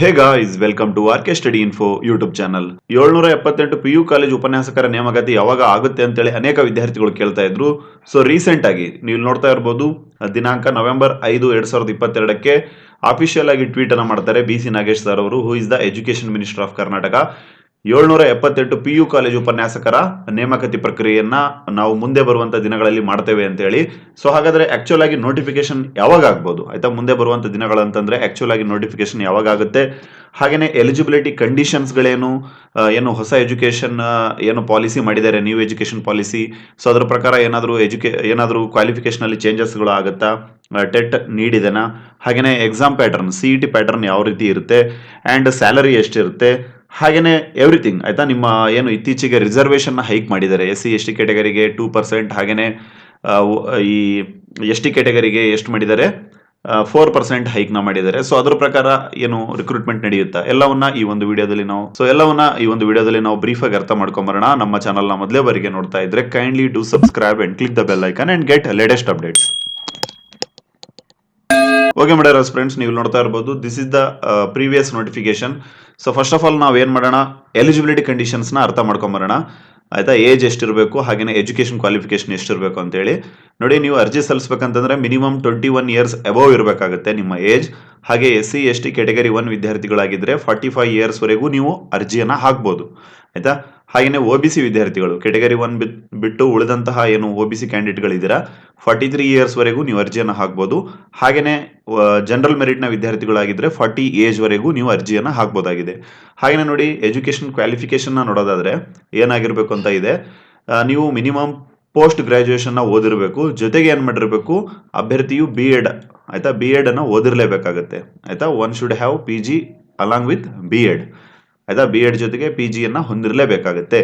Hey guys welcome to R K study info YouTube channel. 778 PU college ಉಪನ್ಯಾಸಕರ ನೇಮಕಾತಿ ಯಾವಾಗ ಆಗುತ್ತೆ ಅಂತೇಳಿ ಅನೇಕ ವಿದ್ಯಾರ್ಥಿಗಳು ಕೇಳ್ತಾ ಇದ್ರು. ಸೊ ರೀಸೆಂಟ್ ಆಗಿ ನೀವು ನೋಡ್ತಾ ಇರಬಹುದು, ದಿನಾಂಕ ನವೆಂಬರ್ 5 2022ಕ್ಕೆ ಅಫಿಷಿಯಲ್ ಆಗಿ ಟ್ವೀಟ್ ಅನ್ನ ಮಾಡ್ತಾರೆ BC ನಾಗೇಶ್ ಸರ್ ಅವರು, who is the education minister of Karnataka. 778 PU college ಉಪನ್ಯಾಸಕರ ನೇಮಕಾತಿ ಪ್ರಕ್ರಿಯೆಯನ್ನ ನಾವು ಮುಂದೆ ಬರುವಂತ ದಿನಗಳಲ್ಲಿ ಮಾಡ್ತೇವೆ ಅಂತ ಹೇಳಿ. ಸೊ ಹಾಗಾದ್ರೆ ಆಕ್ಚುಲ್ ಆಗಿ ನೋಟಿಫಿಕೇಶನ್ ಯಾವಾಗ ಆಗ್ಬೋದು ಆಯ್ತಾ, ಮುಂದೆ ಬರುವಂತ ದಿನಗಳಂತಂದ್ರೆ ಆಕ್ಚುಲ್ ಆಗಿ ನೋಟಿಫಿಕೇಶನ್ ಯಾವಾಗ ಆಗುತ್ತೆ, ಹಾಗೇನೆ ಎಲಿಜಿಬಿಲಿಟಿ ಕಂಡೀಷನ್ಸ್ ಗಳೇನು, ಏನು ಹೊಸ ಎಜುಕೇಶನ್ ಏನು ಪಾಲಿಸಿ ಮಾಡಿದ್ದಾರೆ, ನ್ಯೂ ಎಜುಕೇಶನ್ ಪಾಲಿಸಿ. ಸೊ ಅದ್ರ ಪ್ರಕಾರ ಏನಾದರೂ ಕ್ವಾಲಿಫಿಕೇಶನ್ ಅಲ್ಲಿ ಚೇಂಜಸ್ ಗಳು ಆಗುತ್ತಾ, ಟೆಟ್ ನೀಡಿದೆನಾ, ಹಾಗೇನೆ ಎಕ್ಸಾಮ್ ಪ್ಯಾಟರ್ನ್ CET ಪ್ಯಾಟರ್ನ್ ಯಾವ ರೀತಿ ಇರುತ್ತೆ, ಅಂಡ್ ಸ್ಯಾಲರಿ ಎಷ್ಟಿರುತ್ತೆ, ಹಾಗೇನೆ ಎವ್ರಿಥಿಂಗ್ ಆಯ್ತಾ. ನಿಮ್ಮ ಏನು ಇತ್ತೀಚೆಗೆ ರಿಸರ್ವೇಶನ್ ಹೈಕ್ ಮಾಡಿದ್ದಾರೆ, SC ST ಕ್ಯಾಟಗರಿಗೆ 2%, ಹಾಗೇನೆ ಈ ST ಕ್ಯಾಟಗರಿಗೆ ಎಷ್ಟು ಮಾಡಿದ್ದಾರೆ, 4% ಹೈಕ್ ನ ಮಾಡಿದ್ದಾರೆ. ಸೊ ಅದ್ರ ಪ್ರಕಾರ ಏನು ರಿಕ್ರೂಟ್ಮೆಂಟ್ ನಡೆಯುತ್ತಾ ಎಲ್ಲವನ್ನ ಈ ಒಂದು ವಿಡಿಯೋದಲ್ಲಿ ನಾವು ಬ್ರೀಫ್ ಆಗಿ ಅರ್ಥ ಮಾಡ್ಕೊಂಬರೋಣ. ನಮ್ಮ ಚಾನಲ್ ನ ಮೊದಲೇ ಬಾರಿಗೆ ನೋಡ್ತಾ ಇದ್ರೆ kindly do subscribe and click the bell icon and get latest updates. Okay madam friends, ನೀವು ನೋಡ್ತಾ ಇರಬಹುದು, this is the previous notification. So first of all ನಾವು ಏನ್ ಮಾಡೋಣ, ಎಲಿಜಿಬಿಲಿಟಿ ಕಂಡೀಷನ್ಸ್ ನ ಅರ್ಥ ಮಾಡ್ಕೊಂಬರೋಣ ಆಯ್ತಾ. ಏಜ್ ಎಷ್ಟಿರಬೇಕು, ಹಾಗೇನೆ ಎಜುಕೇಶನ್ ಕ್ವಾಲಿಫಿಕೇಶನ್ ಎಷ್ಟಿರಬೇಕು ಅಂತ ಹೇಳಿ ನೋಡಿ. ನೀವು ಅರ್ಜಿ ಸಲ್ಲಿಸಬೇಕಂತಂದ್ರೆ ಮಿನಿಮಮ್ 21 ಇಯರ್ಸ್ ಅಬೌವ್ ಇರಬೇಕಾಗುತ್ತೆ ನಿಮ್ಮ ಏಜ್. ಹಾಗೆ SC ST ಕ್ಯಾಟಗರಿ 1 ವಿದ್ಯಾರ್ಥಿಗಳಾಗಿದ್ರೆ 45 ಇಯರ್ಸ್ ವರೆಗೂ ನೀವು ಅರ್ಜಿಯನ್ನ ಹಾಕ್ಬೋದು ಆಯ್ತಾ. ಹಾಗೇನೆ OBC ವಿದ್ಯಾರ್ಥಿಗಳು ಕ್ಯಾಟಗರಿ 1 ಬಿಟ್ಟು ಉಳಿದಂತಹ ಏನು OBC ಕ್ಯಾಂಡಿಡೇಟ್ಗಳಿದ್ದೀರಾ 43 ಇಯರ್ಸ್ ವರೆಗೂ ನೀವು ಅರ್ಜಿಯನ್ನು ಹಾಕ್ಬೋದು. ಹಾಗೇನೆ ಜನರಲ್ ಮೆರಿಟ್ ನ ವಿದ್ಯಾರ್ಥಿಗಳಾಗಿದ್ರೆ 40 ಏಜ್ ವರೆಗೂ ನೀವು ಅರ್ಜಿಯನ್ನ ಹಾಕ್ಬೋದಾಗಿದೆ. ಹಾಗೇನೆ ನೋಡಿ, ಎಜುಕೇಶನ್ ಕ್ವಾಲಿಫಿಕೇಶನ್ ನ ನೋಡೋದಾದ್ರೆ ಏನಾಗಿರ್ಬೇಕು ಅಂತ ಇದೆ, ನೀವು ಮಿನಿಮಮ್ ಪೋಸ್ಟ್ ಗ್ರಾಜುಯೇಷನ್ ನ ಓದಿರಬೇಕು. ಜೊತೆಗೆ ಏನ್ ಮಾಡಿರ್ಬೇಕು, ಅಭ್ಯರ್ಥಿಯು B.Ed ಆಯ್ತಾ, B.Ed ಅನ್ನ ಓದಿರ್ಲೇಬೇಕಾಗುತ್ತೆ ಆಯ್ತಾ. One should have PG along with B.Ed ಆಯ್ತಾ. B.Ed ಜೊತೆಗೆ PG ಯನ್ನ ಹೊಂದಿರಲೇಬೇಕಾಗುತ್ತೆ,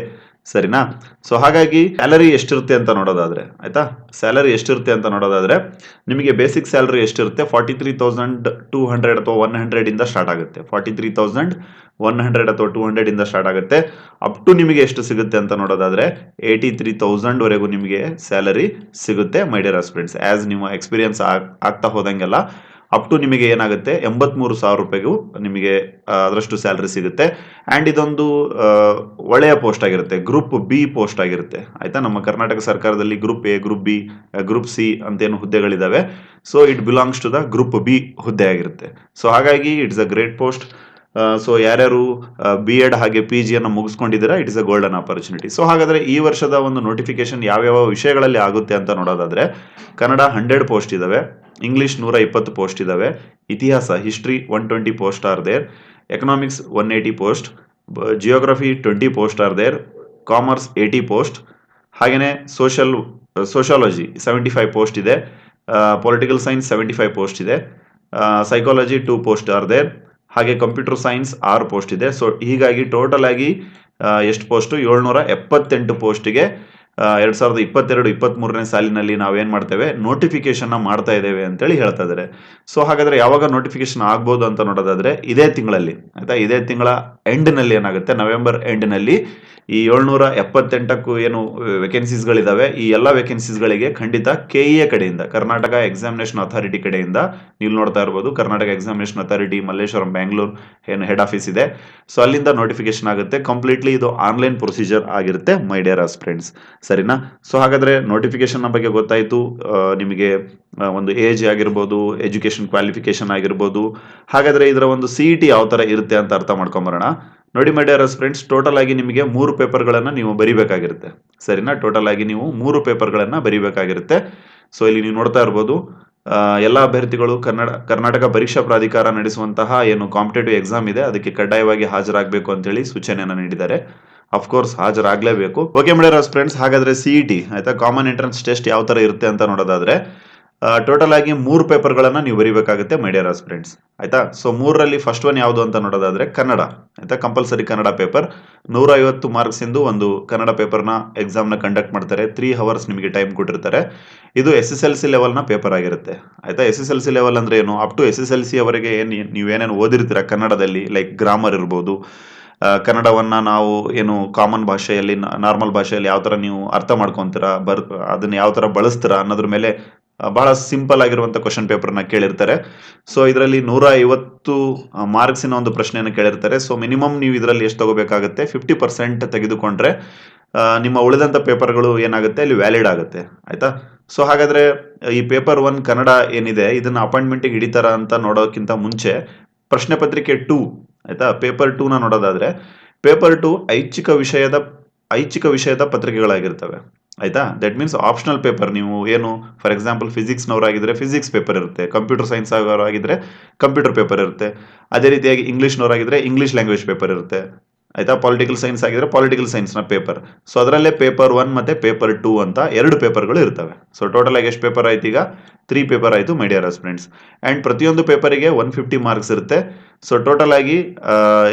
ಸರಿನಾ. ಸೊ ಹಾಗಾಗಿ ಸ್ಯಾಲರಿ ಎಷ್ಟಿರುತ್ತೆ ಅಂತ ನೋಡೋದಾದ್ರೆ ಆಯ್ತಾ, ಸ್ಯಾಲರಿ ಎಷ್ಟಿರುತ್ತೆ ಅಂತ ನೋಡೋದಾದ್ರೆ ನಿಮಗೆ ಬೇಸಿಕ್ ಸ್ಯಾಲರಿ ಎಷ್ಟಿರುತ್ತೆ, 43,200 ಅಥವಾ 100 ಇಂದ ಸ್ಟಾರ್ಟ್ ಆಗುತ್ತೆ. 43,100 ಅಥವಾ 200 ಇಂದ ಸ್ಟಾರ್ಟ್ ಆಗುತ್ತೆ. ಅಪ್ ಟು ನಿಮಗೆ ಎಷ್ಟು ಸಿಗುತ್ತೆ ಅಂತ ನೋಡೋದಾದ್ರೆ 83,000 ವರೆಗೂ ನಿಮಗೆ ಸ್ಯಾಲರಿ ಸಿಗುತ್ತೆ ಮೈ ಡಿಯರ್ ಆಸ್ಪಿರೆಂಟ್ಸ್. ಆಸ್ ನಿಮ್ಮ ಎಕ್ಸ್ಪೀರಿಯನ್ಸ್ ಆಗ್ತಾ ಹೋದಂಗೆಲ್ಲ ಅಪ್ ಟು ನಿಮಗೆ ಏನಾಗುತ್ತೆ 83,000 ರೂಪಾಯಿಗೂ ನಿಮಗೆ ಅದರಷ್ಟು ಸ್ಯಾಲರಿ ಸಿಗುತ್ತೆ. ಅಂಡ್ ಇದೊಂದು ಒಳ್ಳೆಯ ಪೋಸ್ಟ್ ಆಗಿರುತ್ತೆ, ಗ್ರೂಪ್ B ಪೋಸ್ಟ್ ಆಗಿರುತ್ತೆ ಆಯ್ತಾ. ನಮ್ಮ ಕರ್ನಾಟಕ ಸರ್ಕಾರದಲ್ಲಿ group A, group B, group C ಅಂತೇನು ಹುದ್ದೆಗಳಿದಾವೆ. So it belongs to the group B ಹುದ್ದೆ ಆಗಿರುತ್ತೆ. ಸೊ ಹಾಗಾಗಿ it's a great post. So ಯಾರ್ಯಾರು B.Ed ಹಾಗೆ PG ಅನ್ನು ಮುಗಿಸ್ಕೊಂಡಿದ್ದೀರಾ, it is a golden opportunity. So ಹಾಗಾದ್ರೆ ಈ ವರ್ಷದ ಒಂದು ನೋಟಿಫಿಕೇಶನ್ ಯಾವ್ಯಾವ ವಿಷಯಗಳಲ್ಲಿ ಆಗುತ್ತೆ ಅಂತ ನೋಡೋದಾದ್ರೆ, ಕನ್ನಡ 100 ಪೋಸ್ಟ್ ಇದಾವೆ, ಇಂಗ್ಲಿಷ್ 120 ಪೋಸ್ಟ್ ಇದಾವೆ, ಇತಿಹಾಸ history 120 post are there, economics 180 post, geography 20 post are there, commerce 80 post, ಹಾಗೇನೆ ಸೋಷಿಯಾಲಜಿ 75 ಪೋಸ್ಟ್ ಇದೆ, ಪೊಲಿಟಿಕಲ್ ಸೈನ್ಸ್ 75 ಪೋಸ್ಟ್ ಇದೆ, ಸೈಕಾಲಜಿ 2 ಪೋಸ್ಟ್ ಆರ್ ದೇರ್, ಹಾಗೆ ಕಂಪ್ಯೂಟರ್ ಸೈನ್ಸ್ 6 ಪೋಸ್ಟ್ ಇದೆ. ಸೊ ಹೀಗಾಗಿ ಟೋಟಲ್ ಆಗಿ ಎಷ್ಟು ಪೋಸ್ಟ್, 778 ಪೋಸ್ಟ್ಗೆ 2022-23ನೇ ಸಾಲಿನಲ್ಲಿ ನಾವೇನ್ ಮಾಡ್ತೇವೆ, ನೋಟಿಫಿಕೇಶನ್ ಮಾಡ್ತಾ ಇದ್ದೇವೆ ಅಂತೇಳಿ ಹೇಳ್ತಾ ಇದ್ದಾರೆ. ಸೊ ಹಾಗಾದ್ರೆ ಯಾವಾಗ ನೋಟಿಫಿಕೇಶನ್ ಆಗ್ಬೋದು ಅಂತ ನೋಡೋದಾದ್ರೆ ಇದೇ ತಿಂಗಳಲ್ಲಿ ಆಯ್ತಾ, ಇದೇ ತಿಂಗಳ ಎಂಡ್ ನಲ್ಲಿ ಏನಾಗುತ್ತೆ, ನವೆಂಬರ್ ಎಂಡ್ ನಲ್ಲಿ ಈ 778ಕ್ಕೂ ಏನು ವೇಕೆನ್ಸೀಸ್ ಗಳಿದಾವೆ, ಈ ಎಲ್ಲಾ ವೇಕೆನ್ಸೀಸ್ ಗಳಿಗೆ ಖಂಡಿತ KEA ಕಡೆಯಿಂದ, ಕರ್ನಾಟಕ ಎಕ್ಸಾಮಿನೇಷನ್ ಅಥಾರಿಟಿ ಕಡೆಯಿಂದ, ನೀವು ನೋಡ್ತಾ ಇರಬಹುದು ಕರ್ನಾಟಕ ಎಕ್ಸಾಮಿನೇಷನ್ ಅಥಾರಿಟಿ ಮಲ್ಲೇಶ್ವರಂ ಬ್ಯಾಂಗ್ಳೂರ್ ಏನು ಹೆಡ್ ಆಫೀಸ್ ಇದೆ. ಸೊ ಅಲ್ಲಿಂದ ನೋಟಿಫಿಕೇಶನ್ ಆಗುತ್ತೆ. ಕಂಪ್ಲೀಟ್ಲಿ ಇದು ಆನ್ಲೈನ್ ಪ್ರೊಸೀಜರ್ ಆಗಿರುತ್ತೆ ಮೈ ಡಿಯರ್ ಫ್ರೆಂಡ್ಸ್, ಸರಿನಾ. ಸೊ ಹಾಗಾದ್ರೆ ನೋಟಿಫಿಕೇಶನ್ ಬಗ್ಗೆ ಗೊತ್ತಾಯ್ತು ನಿಮಗೆ. ಒಂದು ಏಜ್ ಆಗಿರ್ಬೋದು, ಎಜುಕೇಶನ್ ಕ್ವಾಲಿಫಿಕೇಶನ್ ಆಗಿರ್ಬೋದು. ಹಾಗಾದ್ರೆ ಇದರ ಒಂದು CET ಯಾವ ತರ ಇರುತ್ತೆ ಅಂತ ಅರ್ಥ ಮಾಡ್ಕೊಂಬರೋಣ. ನೋಡಿ ಮೈ ಡಿಯರ್ ಫ್ರೆಂಡ್ಸ್, ಟೋಟಲ್ ಆಗಿ ನಿಮಗೆ 3 ಪೇಪರ್ಗಳನ್ನ ನೀವು ಬರಿಬೇಕಾಗಿರುತ್ತೆ, ಸರಿನಾ. ಟೋಟಲ್ ಆಗಿ ನೀವು 3 ಪೇಪರ್ಗಳನ್ನ ಬರಿಬೇಕಾಗಿರುತ್ತೆ. ಸೊ ಇಲ್ಲಿ ನೀವು ನೋಡ್ತಾ ಇರ್ಬೋದು, ಎಲ್ಲ ಅಭ್ಯರ್ಥಿಗಳು ಕರ್ನಾಟಕ ಪರೀಕ್ಷಾ ಪ್ರಾಧಿಕಾರ ನಡೆಸುವಂತಹ ಏನು ಕಾಂಪಿಟೇಟಿವ್ ಎಕ್ಸಾಮ್ ಇದೆ ಅದಕ್ಕೆ ಕಡ್ಡಾಯವಾಗಿ ಹಾಜರಾಗಬೇಕು ಅಂತ ಹೇಳಿ ಸೂಚನೆಯನ್ನ ನೀಡಿದ್ದಾರೆ. ಅಫ್ಕೋರ್ಸ್ ಹಾಜರಾಗ್ಲೇಬೇಕು. ಓಕೆ ಮೇಡಮ್ ಫ್ರೆಂಡ್ಸ್, ಹಾಗಾದ್ರೆ CET ಆಯ್ತಾ, ಕಾಮನ್ ಎಂಟ್ರೆನ್ಸ್ ಟೆಸ್ಟ್ ಯಾವ ತರ ಇರುತ್ತೆ ಅಂತ ನೋಡೋದಾದ್ರೆ ಟೋಟಲ್ ಆಗಿ 3 ಪೇಪರ್ಗಳನ್ನ ನೀವು ಬರೀಬೇಕಾಗುತ್ತೆ ಮೈ ಡಿಯರ್ ಫ್ರೆಂಡ್ಸ್ ಆಯ್ತಾ. ಸೊ 3ರಲ್ಲಿ ಫಸ್ಟ್ ಒನ್ ಯಾವುದು ಅಂತ ನೋಡೋದಾದ್ರೆ ಕನ್ನಡ ಆಯ್ತಾ, ಕಂಪಲ್ಸರಿ ಕನ್ನಡ ಪೇಪರ್. 150 ಮಾರ್ಕ್ಸ್ ಇಂದು ಒಂದು ಕನ್ನಡ ಪೇಪರ್ನ ಎಕ್ಸಾಮ್ನ ಕಂಡಕ್ಟ್ ಮಾಡ್ತಾರೆ. 3 ಅವರ್ಸ್ ನಿಮಗೆ ಟೈಮ್ ಕೊಟ್ಟಿರ್ತಾರೆ. ಇದು SSLC ಲೆವೆಲ್ನ ಪೇಪರ್ ಆಗಿರುತ್ತೆ ಆಯ್ತಾ. SSLC ಲೆವೆಲ್ ಅಂದ್ರೆ ಏನು, ಅಪ್ ಟು SSLC ಅವರೆಗೆ ನೀವೇನೇನು ಓದಿರ್ತೀರಾ ಕನ್ನಡದಲ್ಲಿ, ಲೈಕ್ ಗ್ರಾಮರ್ ಇರ್ಬೋದು, ಕನ್ನಡವನ್ನ ನಾವು ಏನು ಕಾಮನ್ ಭಾಷೆಯಲ್ಲಿ, ನಾರ್ಮಲ್ ಭಾಷೆಯಲ್ಲಿ ಯಾವ ತರ ನೀವು ಅರ್ಥ ಮಾಡ್ಕೊಂತೀರಾ, ಅದನ್ನ ಯಾವ ತರ ಬಳಸ್ತೀರಾ ಅನ್ನೋದ್ರ ಮೇಲೆ ಬಹಳ ಸಿಂಪಲ್ ಆಗಿರುವಂತ ಕ್ವಶನ್ ಪೇಪರ್ನ ಕೇಳಿರ್ತಾರೆ. ಸೊ ಇದರಲ್ಲಿ 150 ಮಾರ್ಕ್ಸಿನ ಒಂದು ಪ್ರಶ್ನೆಯನ್ನು ಕೇಳಿರ್ತಾರೆ. ಸೊ ಮಿನಿಮಮ್ ನೀವು ಇದರಲ್ಲಿ ಎಷ್ಟು ತಗೋಬೇಕಾಗುತ್ತೆ, 50% ತೆಗೆದುಕೊಂಡ್ರೆ ನಿಮ್ಮ ಉಳಿದಂತ ಪೇಪರ್ಗಳು ಏನಾಗುತ್ತೆ ಅಲ್ಲಿ ವ್ಯಾಲಿಡ್ ಆಗುತ್ತೆ. ಆಯ್ತಾ. ಸೊ ಹಾಗಾದ್ರೆ ಈ ಪೇಪರ್ 1 ಕನ್ನಡ ಏನಿದೆ ಇದನ್ನ ಅಪಾಯಿಂಟ್ಮೆಂಟ್ಗೆ ಹಿಡಿತಾರ ಅಂತ ನೋಡೋಕ್ಕಿಂತ ಮುಂಚೆ ಪ್ರಶ್ನೆ ಪತ್ರಿಕೆ 2, ಆಯ್ತಾ, ಪೇಪರ್ 2 ನ ನೋಡೋದಾದ್ರೆ ಪೇಪರ್ 2 ಐಚ್ಛಿಕ ವಿಷಯದ ಪತ್ರಿಕೆಗಳಾಗಿರ್ತವೆ. ಆಯ್ತಾ. That means optional paper. ನೀವು ಏನು ಫಾರ್ ಎಕ್ಸಾಂಪಲ್ ಫಿಸಿಕ್ಸ್ನವರಾಗಿದ್ರೆ ಫಿಸಿಕ್ಸ್ ಪೇಪರ್ ಇರುತ್ತೆ, ಕಂಪ್ಯೂಟರ್ ಸೈನ್ಸ್ ಆಗಿದ್ರೆ ಕಂಪ್ಯೂಟರ್ ಪೇಪರ್ ಇರುತ್ತೆ, ಅದೇ ರೀತಿಯಾಗಿ ಇಂಗ್ಲಿಷ್ನವರಾಗಿದ್ರೆ ಇಂಗ್ಲಿಷ್ ಲ್ಯಾಂಗ್ವೇಜ್ ಪೇಪರ್ ಇರುತ್ತೆ. ಆಯ್ತಾ. ಪೊಲಿಟಿಕಲ್ ಸೈನ್ಸ್ ಆಗಿದ್ರೆ ಪೊಲಿಟಿಕಲ್ ಸೈನ್ಸ್ ನ ಪೇಪರ್. ಸೊ ಅದರಲ್ಲೇ ಪೇಪರ್ 1 ಮತ್ತೆ ಪೇಪರ್ 2 ಅಂತ 2 ಪೇಪರ್ಗಳು ಇರ್ತವೆ. ಸೊ ಟೋಟಲ್ ಆಗಿ ಎಷ್ಟು ಪೇಪರ್ ಆಯ್ತು ಈಗ, 3 ಪೇಪರ್ ಆಯ್ತು ಮೈ ಡಿಯರ್ ಸ್ಟೂಡೆಂಟ್ಸ್. ಅಂಡ್ ಪ್ರತಿಯೊಂದು ಪೇಪರಿಗೆ 150 ಮಾರ್ಕ್ಸ್ ಇರುತ್ತೆ. ಸೊ ಟೋಟಲ್ ಆಗಿ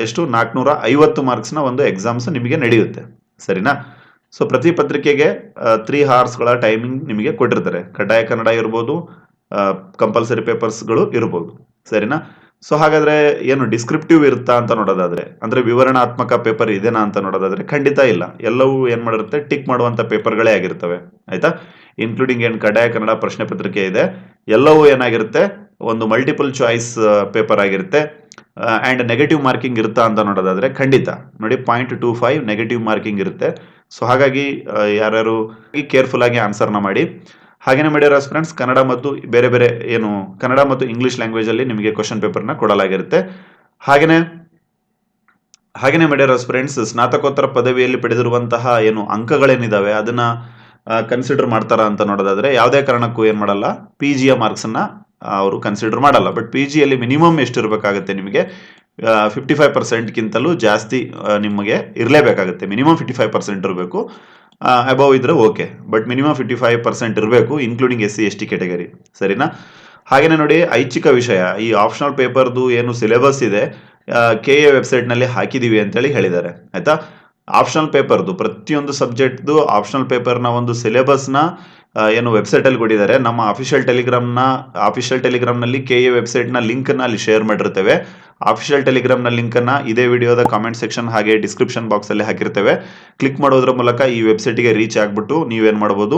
ಎಷ್ಟು 450 ಮಾರ್ಕ್ಸ್ ನ ಒಂದು ಎಕ್ಸಾಮ್ಸ್ ನಿಮಗೆ ನಡೆಯುತ್ತೆ. ಸರಿನಾ. ಸೊ ಪ್ರತಿ ಪತ್ರಿಕೆಗೆ 3 ಅವರ್ಸ್ಗಳ ಟೈಮಿಂಗ್ ನಿಮಗೆ ಕೊಟ್ಟಿರ್ತಾರೆ. ಕಡ್ಡಾಯ ಕನ್ನಡ ಇರ್ಬೋದು, ಕಂಪಲ್ಸರಿ ಪೇಪರ್ಸ್ಗಳು ಇರ್ಬೋದು. ಸರಿನಾ. ಸೊ ಹಾಗಾದ್ರೆ ಏನು ಡಿಸ್ಕ್ರಿಪ್ಟಿವ್ ಇರುತ್ತಾ ಅಂತ ನೋಡೋದಾದ್ರೆ, ಅಂದ್ರೆ ವಿವರಣಾತ್ಮಕ ಪೇಪರ್ ಇದೆನಾ ಅಂತ ನೋಡೋದಾದ್ರೆ ಖಂಡಿತ ಇಲ್ಲ. ಎಲ್ಲವೂ ಏನ್ ಮಾಡಿರುತ್ತೆ, ಟಿಕ್ ಮಾಡುವಂತ ಪೇಪರ್ಗಳೇ ಆಗಿರ್ತವೆ. ಆಯ್ತಾ. ಇನ್ಕ್ಲೂಡಿಂಗ್ ಏನ್ ಕಡ್ಡಾಯ ಕನ್ನಡ ಪ್ರಶ್ನೆ ಪತ್ರಿಕೆ ಇದೆ ಎಲ್ಲವೂ ಏನಾಗಿರುತ್ತೆ, ಒಂದು ಮಲ್ಟಿಪಲ್ ಚಾಯ್ಸ್ ಪೇಪರ್ ಆಗಿರುತ್ತೆ. ಅಂಡ್ ನೆಗೆಟಿವ್ ಮಾರ್ಕಿಂಗ್ ಇರುತ್ತಾ ಅಂತ ನೋಡೋದಾದ್ರೆ ಖಂಡಿತ ನೋಡಿ 0.25 ನೆಗೆಟಿವ್ ಮಾರ್ಕಿಂಗ್ ಇರುತ್ತೆ. ಸೊ ಹಾಗಾಗಿ ಯಾರ್ಯಾರು ಕೇರ್ಫುಲ್ ಆಗಿ ಆನ್ಸರ್ನ ಮಾಡಿ. ಹಾಗೇನೆ ಮಾಡಿರೋ ಫ್ರೆಂಡ್ಸ್ ಕನ್ನಡ ಮತ್ತು ಬೇರೆ ಬೇರೆ ಏನು ಕನ್ನಡ ಮತ್ತು ಇಂಗ್ಲಿಷ್ ಲ್ಯಾಂಗ್ವೇಜ್ ಅಲ್ಲಿ ನಿಮಗೆ ಕ್ವಶನ್ ಪೇಪರ್ನ ಕೊಡಲಾಗಿರುತ್ತೆ. ಹಾಗೇನೆ ಮಾಡಿರೋ ಫ್ರೆಂಡ್ಸ್ ಸ್ನಾತಕೋತ್ತರ ಪದವಿಯಲ್ಲಿ ಪಡೆದಿರುವಂತಹ ಏನು ಅಂಕಗಳೇನಿದಾವೆ ಅದನ್ನ ಕನ್ಸಿಡರ್ ಮಾಡ್ತಾರ ಅಂತ ನೋಡೋದಾದ್ರೆ ಯಾವುದೇ ಕಾರಣಕ್ಕೂ ಏನ್ ಮಾಡಲ್ಲ, ಪಿ ಜಿಯ ಮಾರ್ಕ್ಸ್ ಅನ್ನ ಅವರು ಕನ್ಸಿಡರ್ ಮಾಡಲ್ಲ. ಬಟ್ ಪಿ ಜಿಯಲ್ಲಿ ಮಿನಿಮಮ್ ಎಷ್ಟು ಇರಬೇಕಾಗುತ್ತೆ ನಿಮಗೆ, 55%ಗಿಂತಲೂ ಜಾಸ್ತಿ ನಿಮಗೆ ಇರಲೇಬೇಕಾಗುತ್ತೆ. ಮಿನಿಮಮ್ 55% ಇರಬೇಕು. ಅಬೌವ್ ಇದ್ರೆ ಓಕೆ, ಬಟ್ ಮಿನಿಮಮ್ 55% ಇರಬೇಕು, ಇನ್ಕ್ಲೂಡಿಂಗ್ SC ST ಕ್ಯಾಟಗರಿ. ಸರಿನಾ. ಹಾಗೇನೆ ನೋಡಿ ಐಚ್ಛಿಕ ವಿಷಯ ಈ ಆಪ್ಷನಲ್ ಪೇಪರ್ದು ಏನು ಸಿಲೆಬಸ್ ಇದೆ KA ವೆಬ್ಸೈಟ್ ನಲ್ಲಿ ಹಾಕಿದೀವಿ ಅಂತೇಳಿ ಹೇಳಿದ್ದಾರೆ. ಆಯ್ತಾ. ಆಪ್ಷನಲ್ ಪೇಪರ್ದು ಪ್ರತಿಯೊಂದು ಸಬ್ಜೆಕ್ಟ್ದು ಆಪ್ಷನಲ್ ಪೇಪರ್ನ ಒಂದು ಸಿಲೆಬಸ್ನ ಏನು ವೆಬ್ಸೈಟ್ ಅಲ್ಲಿ ಕೊಟ್ಟಿದ್ದಾರೆ. ನಮ್ಮ ಅಫಿಷಿಯಲ್ ಟೆಲಿಗ್ರಾಮ್ ನಲ್ಲಿ KA ವೆಬ್ಸೈಟ್ ನ ಲಿಂಕ್ ನ ಅಲ್ಲಿ ಶೇರ್ ಮಾಡಿರ್ತೇವೆ. ಅಫಿಷಿಯಲ್ ಟೆಲಿಗ್ರಾಮ್ ನ ಲಿಂಕ್ ಅನ್ನ ಇದೇ ವಿಡಿಯೋದ ಕಾಮೆಂಟ್ ಸೆಕ್ಷನ್ ಹಾಗೆ ಡಿಸ್ಕ್ರಿಪ್ಷನ್ ಬಾಕ್ಸ್ ಅಲ್ಲಿ ಹಾಕಿರ್ತೇವೆ. ಕ್ಲಿಕ್ ಮಾಡೋದ್ರ ಮೂಲಕ ಈ ವೆಬ್ಸೈಟ್ ಗೆ ರೀಚ್ ಆಗ್ಬಿಟ್ಟು ನೀವೇನ್ ಮಾಡಬಹುದು,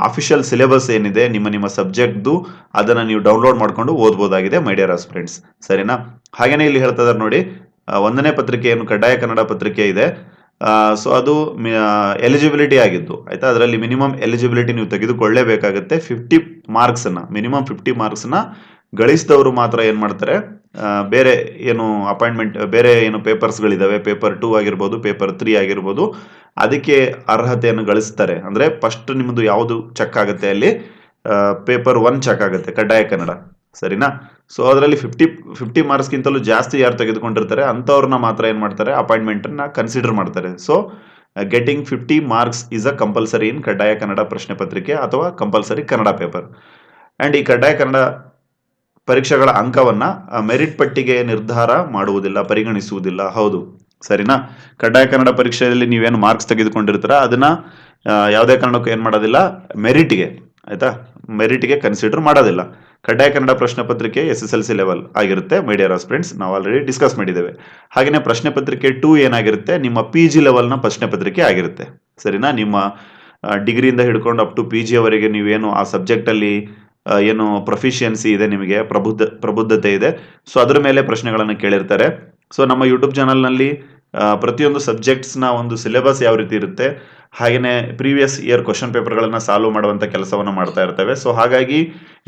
ಅಫಿಷಿಯಲ್ ಸಿಲೆಬಸ್ ಏನಿದೆ ನಿಮ್ಮ ಸಬ್ಜೆಕ್ಟ್ದು ಅದನ್ನ ನೀವು ಡೌನ್ಲೋಡ್ ಮಾಡ್ಕೊಂಡು ಓದಬಹುದಾಗಿದೆ ಮೈ ಡಿಯರ್ ಫ್ರೆಂಡ್ಸ್. ಸರಿನಾ. ಹಾಗೇನೆ ಇಲ್ಲಿ ಹೇಳ್ತಾ ಇದ್ದಾರೆ ನೋಡಿ, 1ನೇ ಪತ್ರಿಕೆ ಏನು ಕಡ್ಡಾಯ ಕನ್ನಡ ಪತ್ರಿಕೆ ಇದೆ, ಸೊ ಅದು ಎಲಿಜಿಬಿಲಿಟಿ ಆಗಿದ್ದು. ಆಯ್ತಾ. ಅದರಲ್ಲಿ ಮಿನಿಮಮ್ ಎಲಿಜಿಬಿಲಿಟಿ ನೀವು ತೆಗೆದುಕೊಳ್ಳೇಬೇಕಾಗುತ್ತೆ. 50 ಮಾರ್ಕ್ಸ್ ಮಿನಿಮಮ್ 50 ಮಾರ್ಕ್ಸ್ ಗಳಿಸಿದವರು ಮಾತ್ರ ಏನ್ ಮಾಡ್ತಾರೆ, ಬೇರೆ ಏನು ಅಪಾಯಿಂಟ್ಮೆಂಟ್ ಬೇರೆ ಏನು ಪೇಪರ್ಸ್ಗಳಿದಾವೆ, ಪೇಪರ್ 2 ಆಗಿರ್ಬೋದು, ಪೇಪರ್ 3 ಆಗಿರ್ಬೋದು, ಅದಕ್ಕೆ ಅರ್ಹತೆಯನ್ನು ಗಳಿಸ್ತಾರೆ. ಅಂದ್ರೆ ಫಸ್ಟ್ ನಿಮ್ದು ಯಾವುದು ಚೆಕ್ ಆಗುತ್ತೆ ಅಲ್ಲಿ, ಪೇಪರ್ 1 ಚೆಕ್ ಆಗುತ್ತೆ ಕಡ್ಡಾಯ ಕನ್ನಡ. ಸರಿನಾ. ಸೊ ಅದರಲ್ಲಿ 50 ಮಾರ್ಕ್ಸ್ಗಿಂತಲೂ ಜಾಸ್ತಿ ಯಾರು ತೆಗೆದುಕೊಂಡಿರ್ತಾರೆ ಅಂತವ್ರನ್ನ ಮಾತ್ರ ಏನ್ ಮಾಡ್ತಾರೆ, ಅಪಾಯಿಂಟ್ಮೆಂಟ್ ಅನ್ನ ಕನ್ಸಿಡರ್ ಮಾಡ್ತಾರೆ. So getting 50 marks is a compulsory in ಕಡ್ಡಾಯ ಕನ್ನಡ ಪ್ರಶ್ನೆ ಪತ್ರಿಕೆ ಅಥವಾ ಕಂಪಲ್ಸರಿ ಕನ್ನಡ ಪೇಪರ್. ಅಂಡ್ ಈ ಕಡ್ಡಾಯ ಕನ್ನಡ ಪರೀಕ್ಷೆಗಳ ಅಂಕವನ್ನ ಮೆರಿಟ್ ಪಟ್ಟಿಗೆ ನಿರ್ಧಾರ ಮಾಡುವುದಿಲ್ಲ, ಪರಿಗಣಿಸುವುದಿಲ್ಲ. ಹೌದು. ಸರಿನಾ. ಕಡ್ಡಾಯ ಕನ್ನಡ ಪರೀಕ್ಷೆಯಲ್ಲಿ ನೀವೇನು ಮಾರ್ಕ್ಸ್ ತೆಗೆದುಕೊಂಡಿರ್ತೀರ ಅದನ್ನ ಯಾವುದೇ ಕಾರಣಕ್ಕೂ ಏನ್ ಮಾಡೋದಿಲ್ಲ, ಮೆರಿಟ್ಗೆ, ಆಯ್ತಾ, ಮೆರಿಟ್ಗೆ ಕನ್ಸಿಡರ್ ಮಾಡೋದಿಲ್ಲ. ಕಡ್ಡಾಯ ಕನ್ನಡ ಪ್ರಶ್ನೆ ಪತ್ರಿಕೆ SSLC ಲೆವೆಲ್ ಆಗಿರುತ್ತೆ ಮೈ ಡಿಯರ್ ಫ್ರೆಂಡ್ಸ್. ನಾವು ಆಲ್ರೆಡಿ ಡಿಸ್ಕಸ್ ಮಾಡಿದ್ದೇವೆ. ಹಾಗೇನೆ ಪ್ರಶ್ನೆ ಪತ್ರಿಕೆ 2 ಏನಾಗಿರುತ್ತೆ, ನಿಮ್ಮ PG ಲೆವೆಲ್ನ ಪ್ರಶ್ನೆ ಪತ್ರಿಕೆ ಆಗಿರುತ್ತೆ. ಸರಿನಾ. ನಿಮ್ಮ ಡಿಗ್ರಿಯಿಂದ ಹಿಡ್ಕೊಂಡು ಅಪ್ ಟು PG ಅವರೆಗೆ ನೀವೇನು ಆ ಸಬ್ಜೆಕ್ಟ್ ಅಲ್ಲಿ ಏನು ಪ್ರೊಫಿಷಿಯನ್ಸಿ ಇದೆ, ನಿಮಗೆ ಪ್ರಬುದ್ಧತೆ ಇದೆ, ಸೊ ಅದ್ರ ಮೇಲೆ ಪ್ರಶ್ನೆಗಳನ್ನು ಕೇಳಿರ್ತಾರೆ. ಸೊ ನಮ್ಮ ಯೂಟ್ಯೂಬ್ ಚಾನಲ್ ನಲ್ಲಿ ಪ್ರತಿಯೊಂದು ಸಬ್ಜೆಕ್ಟ್ಸ್ ನ ಒಂದು ಸಿಲೆಬಸ್ ಯಾವ ರೀತಿ ಇರುತ್ತೆ, ಹಾಗೇನೆ ಪ್ರೀವಿಯಸ್ ಇಯರ್ ಕ್ವಶನ್ ಪೇಪರ್ಗಳನ್ನ ಸಾಲ್ವ್ ಮಾಡುವಂತ ಕೆಲಸವನ್ನ ಮಾಡ್ತಾ ಇರ್ತೇವೆ. ಸೊ ಹಾಗಾಗಿ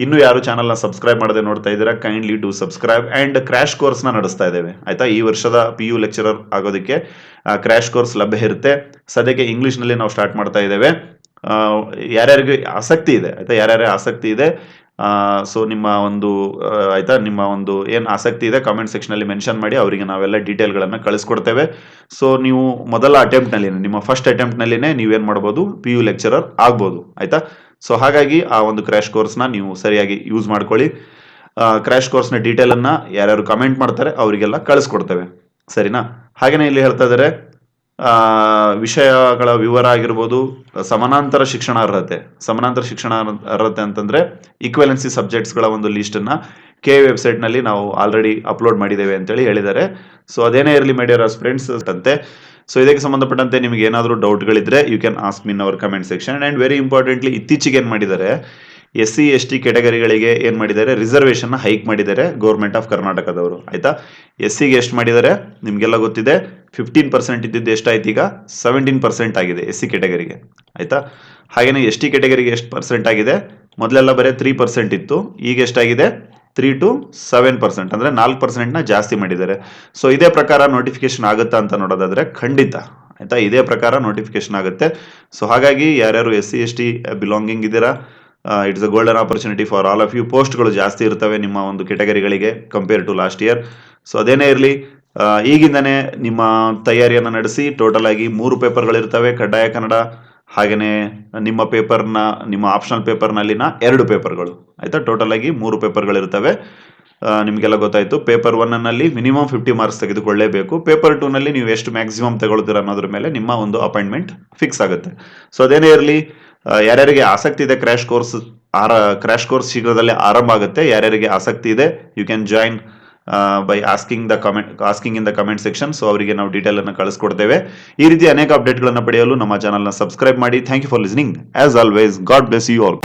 ಇನ್ನು ಯಾರು ಚಾನಲ್ನ ಸಬ್ಸ್ಕ್ರೈಬ್ ಮಾಡದೆ ನೋಡ್ತಾ ಇದ್ದೀರಾ, kindly do subscribe. And crash course ನ ನಡೆಸ್ತಾ ಇದ್ದೇವೆ. ಆಯ್ತಾ. ಈ ವರ್ಷದ PU ಲೆಕ್ಚರರ್ ಆಗೋದಕ್ಕೆ ಕ್ರ್ಯಾಶ್ ಕೋರ್ಸ್ ಲಭ್ಯ ಇರುತ್ತೆ. ಸದ್ಯಕ್ಕೆ ಇಂಗ್ಲಿಷ್ ನಲ್ಲಿ ನಾವು ಸ್ಟಾರ್ಟ್ ಮಾಡ್ತಾ ಇದ್ದೇವೆ. ಯಾರ್ಯಾರಿಗೆ ಆಸಕ್ತಿ ಇದೆ, ಆಯ್ತಾ, ಯಾರ್ಯಾರ ಆಸಕ್ತಿ ಇದೆ, ಸೊ ನಿಮ್ಮ ಒಂದು ಆಯ್ತಾ, ನಿಮ್ಮ ಒಂದು ಏನ್ ಆಸಕ್ತಿ ಇದೆ ಕಾಮೆಂಟ್ ಸೆಕ್ಷನ್ ಅಲ್ಲಿ ಮೆನ್ಷನ್ ಮಾಡಿ, ಅವರಿಗೆ ನಾವೆಲ್ಲ ಡೀಟೇಲ್ ಗಳನ್ನ ಕಳಿಸ್ಕೊಡ್ತೇವೆ. ಸೊ ನೀವು ಮೊದಲ ಅಟೆಂಪ್ಟ್ ನಲ್ಲಿ, ನಿಮ್ಮ ಫಸ್ಟ್ ಅಟೆಂಪ್ಟ್ ನಲ್ಲಿನೇ ನೀವೇನ್ ಮಾಡಬಹುದು, PU ಲೆಕ್ಚರರ್ ಆಗ್ಬಹುದು. ಆಯ್ತಾ. ಸೊ ಹಾಗಾಗಿ ಆ ಒಂದು ಕ್ರ್ಯಾಶ್ ಕೋರ್ಸ್ ನ ನೀವು ಸರಿಯಾಗಿ ಯೂಸ್ ಮಾಡ್ಕೊಳ್ಳಿ. ಕ್ರ್ಯಾಶ್ ಕೋರ್ಸ್ ನ ಡೀಟೇಲ್ ಅನ್ನ ಯಾರ್ಯಾರು ಕಮೆಂಟ್ ಮಾಡ್ತಾರೆ ಅವರಿಗೆಲ್ಲ ಕಳಿಸ್ಕೊಡ್ತೇವೆ. ಸರಿನಾ. ಹಾಗೇನೆ ಇಲ್ಲಿ ಹೇಳ್ತಾ ಇದ್ದಾರೆ ವಿಷಯಗಳ ವಿವರ ಆಗಿರ್ಬೋದು, ಸಮಾನಾಂತರ ಶಿಕ್ಷಣ ಅರ್ಹತೆ ಅಂತಂದ್ರೆ ಈಕ್ವಲೆನ್ಸಿ ಸಬ್ಜೆಕ್ಟ್ಸ್ ಗಳ ಒಂದು ಲಿಸ್ಟ್ ಅನ್ನ KA ವೆಬ್ಸೈಟ್ ನಲ್ಲಿ ನಾವು ಆಲ್ರೆಡಿ ಅಪ್ಲೋಡ್ ಮಾಡಿದ್ದೇವೆ ಅಂತೇಳಿ ಹೇಳಿದ್ದಾರೆ. ಸೊ ಅದೇನೇ ಇರಲಿ ಮೈ ಡಿಯರ್ ಫ್ರೆಂಡ್ಸ್ ಅಂತೆ. ಸೊ ಇದಕ್ಕೆ ಸಂಬಂಧಪಟ್ಟಂತೆ ನಿಮಗೆ ಏನಾದರೂ ಡೌಟ್ಗಳಿದ್ರೆ you can ask me in our comment section. And very importantly ಇತ್ತೀಚೆಗೆ ಏನ್ ಮಾಡಿದ್ದಾರೆ, SC ST ಕೆಟಗರಿಗಳಿಗೆ ಏನು ಮಾಡಿದ್ದಾರೆ, ರಿಸರ್ವೇಷನ್ನ ಹೈಕ್ ಮಾಡಿದ್ದಾರೆ ಗೌರ್ಮೆಂಟ್ ಆಫ್ ಕರ್ನಾಟಕದವರು. ಆಯ್ತಾ, SCಗೆ ಎಷ್ಟು ಮಾಡಿದ್ದಾರೆ ನಿಮಗೆಲ್ಲ ಗೊತ್ತಿದೆ. 15% ಇದ್ದಿದ್ದು ಎಷ್ಟಾಯ್ತು ಈಗ 17% ಆಗಿದೆ SC ಕೆಟಗರಿಗೆ. ಆಯ್ತಾ, ಹಾಗೇನೆ ST ಕೆಟಗರಿಗೆ ಎಷ್ಟು ಪರ್ಸೆಂಟ್ ಆಗಿದೆ, ಮೊದಲೆಲ್ಲ ಬರೀ 3% ಇತ್ತು, ಈಗ ಎಷ್ಟಾಗಿದೆ 3 to 7%, ಅಂದ್ರೆ 4% ಜಾಸ್ತಿ ಮಾಡಿದ್ದಾರೆ. ಸೊ ಇದೇ ಪ್ರಕಾರ ನೋಟಿಫಿಕೇಶನ್ ಆಗುತ್ತಾ ಅಂತ ನೋಡೋದಾದ್ರೆ ಖಂಡಿತ. ಆಯ್ತಾ, ಇದೇ ಪ್ರಕಾರ ನೋಟಿಫಿಕೇಶನ್ ಆಗುತ್ತೆ. ಸೊ ಹಾಗಾಗಿ ಯಾರ್ಯಾರು SC ST ಬಿಲಾಂಗಿಂಗ್ ಇದ್ದೀರಾ, it's a golden opportunity for all of you. ಪೋಸ್ಟ್ಗಳು ಜಾಸ್ತಿ ಇರ್ತವೆ ನಿಮ್ಮ ಒಂದು ಕೆಟಗರಿಗಳಿಗೆ compare to last year. So ಅದೇನೇ ಇರಲಿ, ಈಗಿಂದನೇ ನಿಮ್ಮ ತಯಾರಿಯನ್ನು ನಡೆಸಿ. ಟೋಟಲ್ ಆಗಿ 3 ಪೇಪರ್ಗಳಿರ್ತವೆ, ಕಡ್ಡಾಯ ಕನ್ನಡ, ಹಾಗೆಯೇ ನಿಮ್ಮ ಆಪ್ಷನಲ್ ಪೇಪರ್ನಲ್ಲಿನ 2 ಪೇಪರ್ಗಳು. ಆಯ್ತಾ, ಟೋಟಲ್ ಆಗಿ 3 ಪೇಪರ್ಗಳಿರ್ತವೆ. ನಿಮಗೆಲ್ಲ ಗೊತ್ತಾಯ್ತು. ಪೇಪರ್ 1ನಲ್ಲಿ ಮಿನಿಮಮ್ 50 ಮಾರ್ಕ್ಸ್ ತೆಗೆದುಕೊಳ್ಳೇಬೇಕು. ಪೇಪರ್ 2ನಲ್ಲಿ ನೀವು ಎಷ್ಟು ಮ್ಯಾಕ್ಸಿಮಮ್ ತಗೊಳ್ತೀರ ಅನ್ನೋದ್ರ ಮೇಲೆ ನಿಮ್ಮ ಒಂದು ಅಪಾಯಿಂಟ್ಮೆಂಟ್ ಫಿಕ್ಸ್ ಆಗುತ್ತೆ. ಸೊ ಅದೇನೇ ಇರಲಿ, ಯಾರ್ಯಾರಿಗೆ ಆಸಕ್ತಿ ಇದೆ ಕ್ರ್ಯಾಶ್ ಕೋರ್ಸ್ ಶೀಘ್ರದಲ್ಲೇ ಆರಂಭ ಆಗುತ್ತೆ. ಯಾರ್ಯಾರಿಗೆ ಆಸಕ್ತಿ ಇದೆ, you can join by asking in the comment section. So ಅವರಿಗೆ ನಾವು ಡೀಟೇಲ್ ಅನ್ನು ಕಳಿಸ್ಕೊಡ್ತೇವೆ. ಈ ರೀತಿ ಅನೇಕ ಅಪ್ಡೇಟ್ಗಳನ್ನು ಪಡೆಯಲು ನಮ್ಮ ಚಾನಲ್ನ ಸಬ್ಸ್ಕ್ರೈಬ್ ಮಾಡಿ. Thank you for listening. As always, God bless you all.